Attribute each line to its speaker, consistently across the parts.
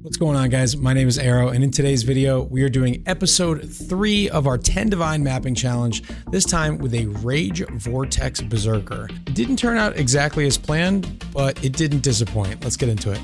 Speaker 1: What's going on, guys? My name is Arrow, and in today's video, we are doing episode 3 of our 10 Divine Mapping Challenge, this time with a Rage Vortex Berserker. It didn't turn out exactly as planned, but it didn't disappoint. Let's get into it.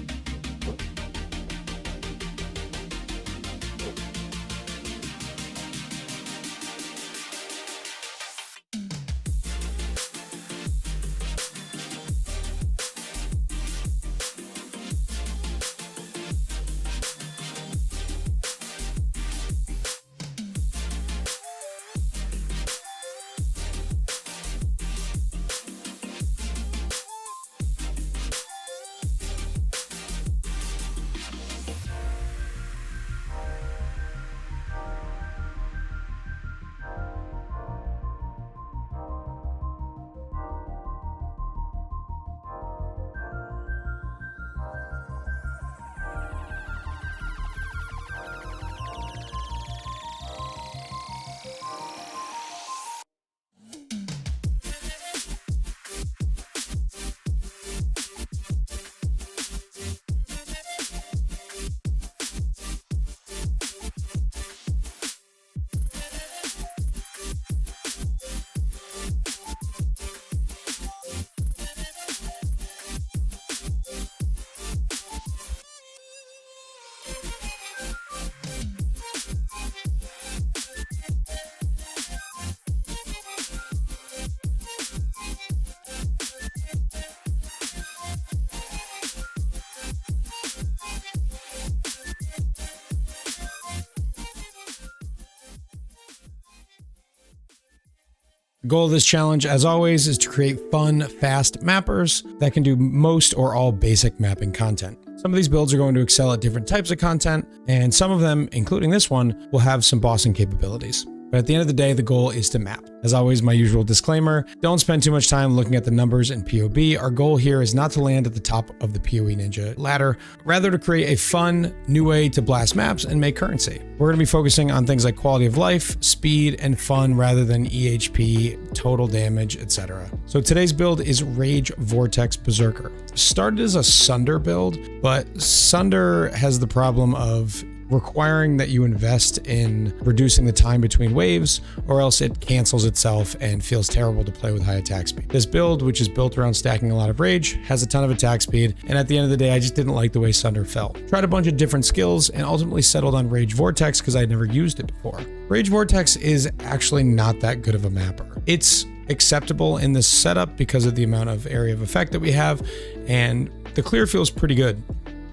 Speaker 1: The goal of this challenge, as always, is to create fun, fast mappers that can do most or all basic mapping content. Some of these builds are going to excel at different types of content, and some of them, including this one, will have some bossing capabilities. But at the end of the day, the goal is to map. As always, my usual disclaimer, don't spend too much time looking at the numbers in PoE. Our goal here is not to land at the top of the PoE Ninja ladder, rather to create a fun, new way to blast maps and make currency. We're going to be focusing on things like quality of life, speed, and fun rather than EHP, total damage, etc. So today's build is Rage Vortex Berserker. Started as a Sunder build, but Sunder has the problem of requiring that you invest in reducing the time between waves, or else it cancels itself and feels terrible to play with high attack speed. This build, which is built around stacking a lot of rage, has a ton of attack speed, and at the end of the day, I just didn't like the way Sunder felt. Tried a bunch of different skills and ultimately settled on Rage Vortex because I'd never used it before. Rage Vortex is actually not that good of a mapper. It's acceptable in this setup because of the amount of area of effect that we have, and the clear feels pretty good.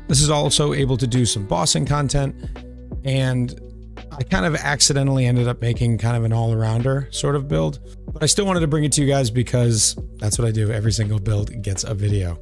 Speaker 1: This is also able to do some bossing content, and I kind of accidentally ended up making kind of an all-arounder sort of build, but I still wanted to bring it to you guys because that's what I do. Every single build gets a video.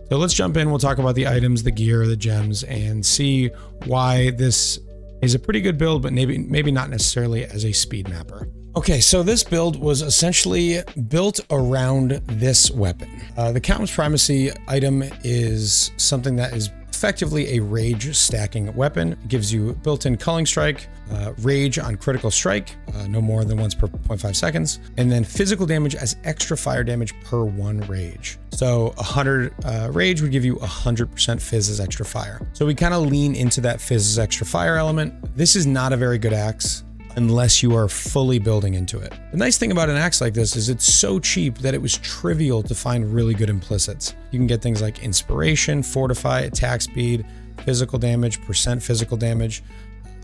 Speaker 1: So let's jump in. We'll talk about the items, the gear, the gems, and see why this is a pretty good build, but maybe not necessarily as a speed mapper. Okay, so this build was essentially built around this weapon. The Captain's Primacy item is something that is effectively a rage stacking weapon. It gives you built-in culling strike, rage on critical strike, no more than once per 0.5 seconds, and then physical damage as extra fire damage per 1 rage. So 100 rage would give you 100% fizz as extra fire. So we kind of lean into that fizz as extra fire element. This is not a very good axe unless you are fully building into it. The nice thing about an axe like this is it's so cheap that it was trivial to find really good implicits. You can get things like inspiration, fortify, attack speed, physical damage, percent physical damage.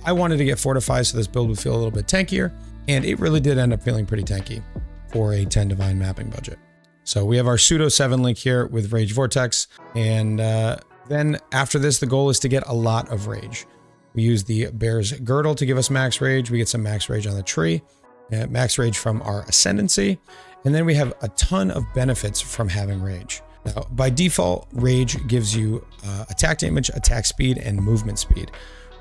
Speaker 1: I wanted to get fortify so this build would feel a little bit tankier, and it really did end up feeling pretty tanky for a 10 divine mapping budget. So we have our pseudo 7 link here with Rage Vortex, and then after this, the goal is to get a lot of rage. We use the Bear's Girdle to give us max rage. We get some max rage on the tree, max rage from our Ascendancy, and then we have a ton of benefits from having rage. Now, by default, rage gives you attack damage, attack speed, and movement speed.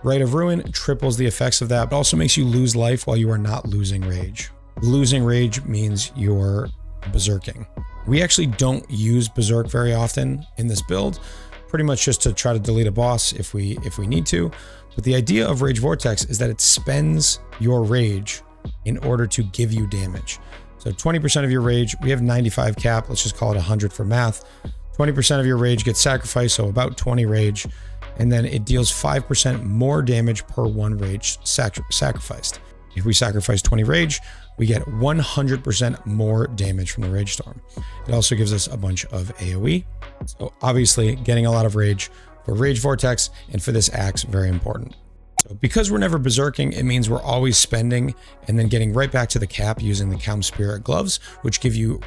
Speaker 1: Rite of Ruin triples the effects of that, but also makes you lose life while you are not losing rage. Losing rage means you're berserking. We actually don't use Berserk very often in this build, pretty much just to try to delete a boss if we need to. But the idea of Rage Vortex is that it spends your rage in order to give you damage. So 20% of your rage, we have 95 cap, let's just call it 100 for math. 20% of your rage gets sacrificed, so about 20 rage. And then it deals 5% more damage per 1 rage sacrificed. If we sacrifice 20 rage, we get 100% more damage from the Rage Storm. It also gives us a bunch of AoE. So obviously getting a lot of rage for Rage Vortex and for this axe, very important. So because we're never berserking, it means we're always spending and then getting right back to the cap using the Calm Spirit gloves, which give you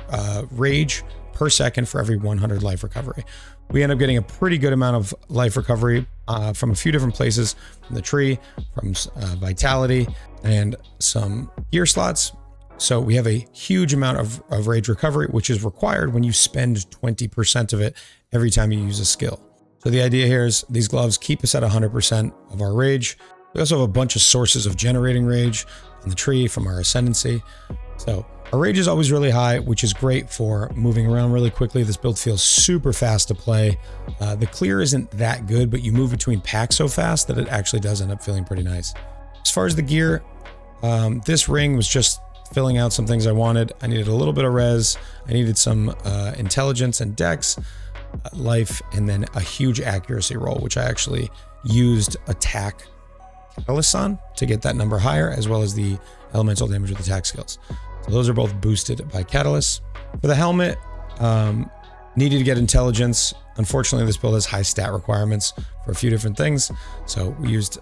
Speaker 1: rage per second for every 100 life recovery. We end up getting a pretty good amount of life recovery from a few different places, from the tree, from vitality, and some gear slots. So we have a huge amount of rage recovery, which is required when you spend 20% of it every time you use a skill. So the idea here is these gloves keep us at 100% of our rage. We also have a bunch of sources of generating rage on the tree from our ascendancy. So our rage is always really high, which is great for moving around really quickly. This build feels super fast to play. The clear isn't that good, but you move between packs so fast that it actually does end up feeling pretty nice. As far as the gear, this ring was just filling out some things I wanted. I needed a little bit of res. I needed some intelligence and dex, life, and then a huge accuracy roll, which I actually used attack catalyst on to get that number higher, as well as the elemental damage with attack skills. So those are both boosted by catalysts. For the helmet, needed to get intelligence. Unfortunately, this build has high stat requirements for a few different things. So we used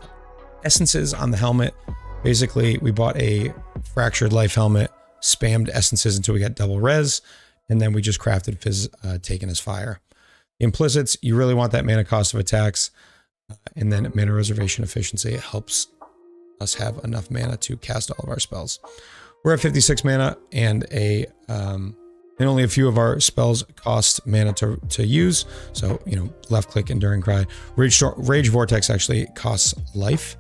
Speaker 1: essences on the helmet. Basically, we bought a fractured life helmet, spammed essences until we got double res, and then we just crafted Fizz taken as fire. The implicits, you really want that mana cost of attacks, and then mana reservation efficiency. It helps us have enough mana to cast all of our spells. We're at 56 mana, and only a few of our spells cost mana to use. So, you know, left click, Enduring Cry. Rage Vortex actually costs life,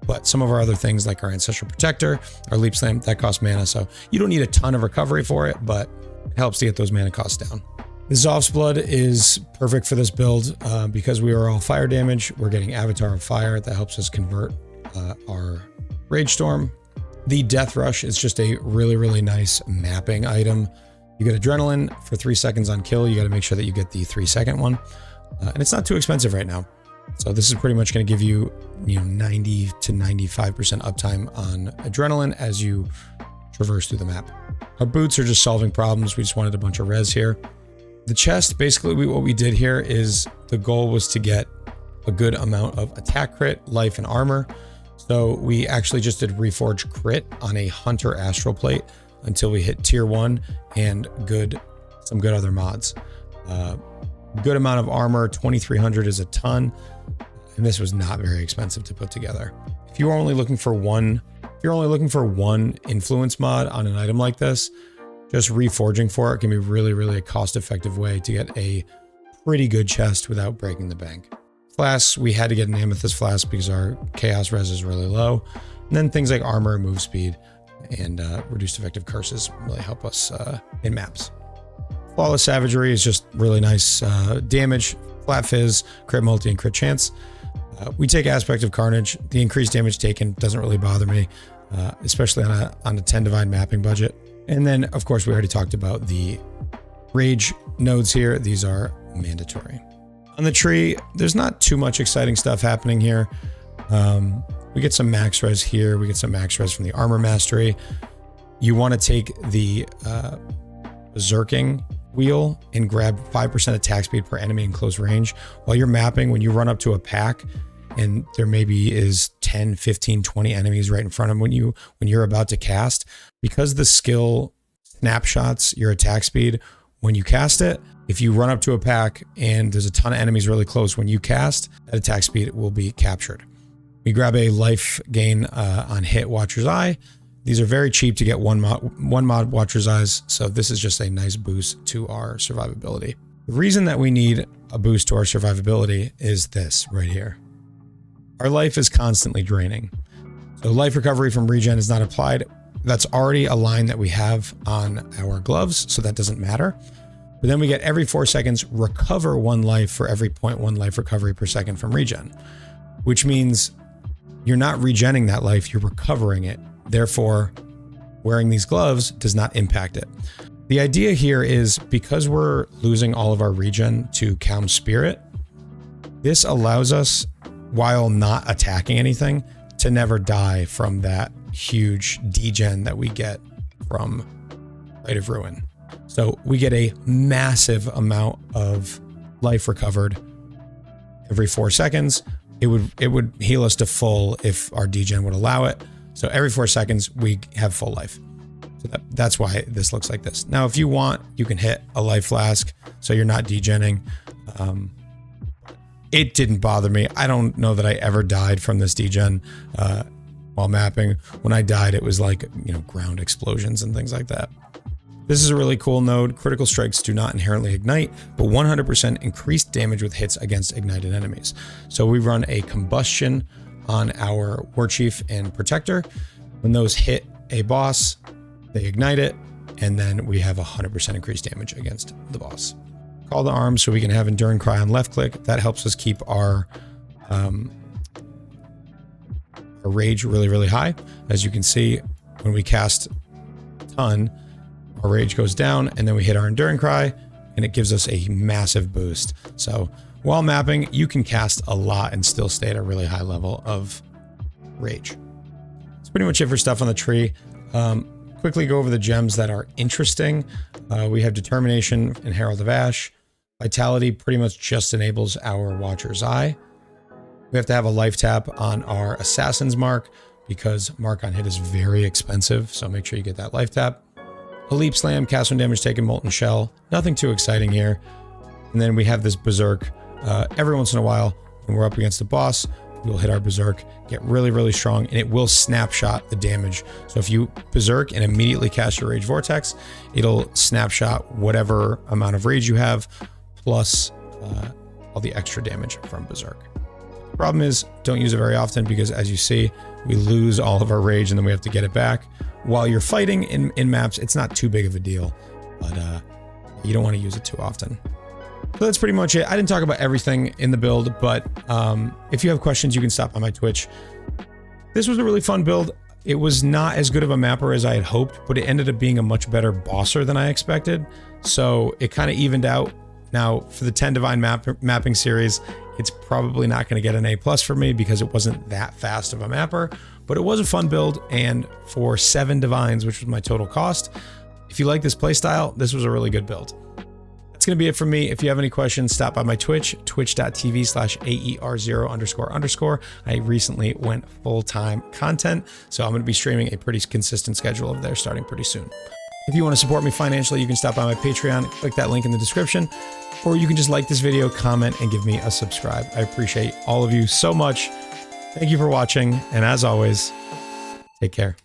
Speaker 1: but some of our other things like our Ancestral Protector, our Leap Slam, that costs mana. So you don't need a ton of recovery for it, but it helps to get those mana costs down. The Zoph's Blood is perfect for this build because we are all fire damage. We're getting Avatar of Fire that helps us convert our Rage Storm. The Death Rush is just a really, really nice mapping item. You get Adrenaline for 3 seconds on kill. You got to make sure that you get the 3-second one. And it's not too expensive right now. So this is pretty much going to give you, 90 to 95% uptime on Adrenaline as you traverse through the map. Our boots are just solving problems. We just wanted a bunch of res here. The chest, basically what we did here is the goal was to get a good amount of attack crit, life, and armor. So we actually just did Reforge crit on a Hunter Astral Plate until we hit tier 1 and some good other mods. Good amount of armor, 2,300 is a ton, and this was not very expensive to put together. If you're only looking for one influence mod on an item like this, just reforging for it can be really, really a cost-effective way to get a pretty good chest without breaking the bank. Flasks, we had to get an Amethyst Flask because our Chaos Res is really low. And then things like armor, move speed, and reduced effective curses really help us in maps. Flawless Savagery is just really nice damage, flat fizz, crit multi, and crit chance. We take Aspect of Carnage. The increased damage taken doesn't really bother me, especially on a 10 divine mapping budget. And then, of course, we already talked about the rage nodes here. These are mandatory. On the tree, there's not too much exciting stuff happening here. We get some max res here. We get some max res from the armor mastery. You want to take the berserking wheel and grab 5% attack speed per enemy in close range. While you're mapping, when you run up to a pack and there maybe is 10, 15, 20 enemies right in front of when you're about to cast, because the skill snapshots your attack speed when you cast it, if you run up to a pack and there's a ton of enemies really close when you cast, that attack speed will be captured. We grab a life gain on hit Watcher's Eye. These are very cheap to get one mod Watcher's Eyes, so this is just a nice boost to our survivability. The reason that we need a boost to our survivability is this right here. Our life is constantly draining. So life recovery from regen is not applied. That's already a line that we have on our gloves, so that doesn't matter. But then we get every 4 seconds, recover 1 life for every 0.1 life recovery per second from regen, which means you're not regenning that life, you're recovering it. Therefore, wearing these gloves does not impact it. The idea here is because we're losing all of our regen to Calm Spirit, this allows us, while not attacking anything, to never die from that huge degen that we get from Rite of Ruin. So we get a massive amount of life recovered every 4 seconds. It would heal us to full if our degen would allow it. So every 4 seconds we have full life. So that's why this looks like this. Now, if you want, you can hit a life flask so you're not degenning. It didn't bother me. I don't know that I ever died from this degen while mapping. When I died, it was like, you know, ground explosions and things like that. This is a really cool node. Critical strikes do not inherently ignite, but 100% increased damage with hits against ignited enemies. So we run a combustion on our War Chief and Protector. When those hit a boss, they ignite it, and then we have 100% increased damage against the boss. Call to arms so we can have Enduring Cry on left click. That helps us keep our rage really, really high. As you can see, when we cast Ton, our rage goes down, and then we hit our Enduring Cry, and it gives us a massive boost. So while mapping, you can cast a lot and still stay at a really high level of rage. That's pretty much it for stuff on the tree. Quickly go over the gems that are interesting. We have Determination and Herald of Ash. Vitality pretty much just enables our Watcher's Eye. We have to have a life tap on our Assassin's Mark because Mark on hit is very expensive, so make sure you get that life tap. A Leap Slam, cast when damage taken, Molten Shell. Nothing too exciting here. And then we have this Berserk. Every once in a while, when we're up against the boss, we'll hit our Berserk, get really, really strong, and it will snapshot the damage. So if you Berserk and immediately cast your Rage Vortex, it'll snapshot whatever amount of rage you have, plus all the extra damage from Berserk. Problem is, don't use it very often because, as you see, we lose all of our rage and then we have to get it back. While you're fighting in maps, it's not too big of a deal, but you don't want to use it too often. So that's pretty much it. I didn't talk about everything in the build, but if you have questions, you can stop by my Twitch. This was a really fun build. It was not as good of a mapper as I had hoped, but it ended up being a much better bosser than I expected. So it kind of evened out. Now, for the 10 Divine mapping series, it's probably not going to get an A+ for me because it wasn't that fast of a mapper, but it was a fun build. And for 7 Divines, which was my total cost, if you like this playstyle, this was a really good build. That's going to be it for me. If you have any questions, stop by my Twitch, twitch.tv/AER0__. I recently went full-time content, so I'm going to be streaming a pretty consistent schedule of there starting pretty soon. If you want to support me financially, you can stop by my Patreon, click that link in the description, or you can just like this video, comment, and give me a subscribe. I appreciate all of you so much. Thank you for watching, and as always, take care.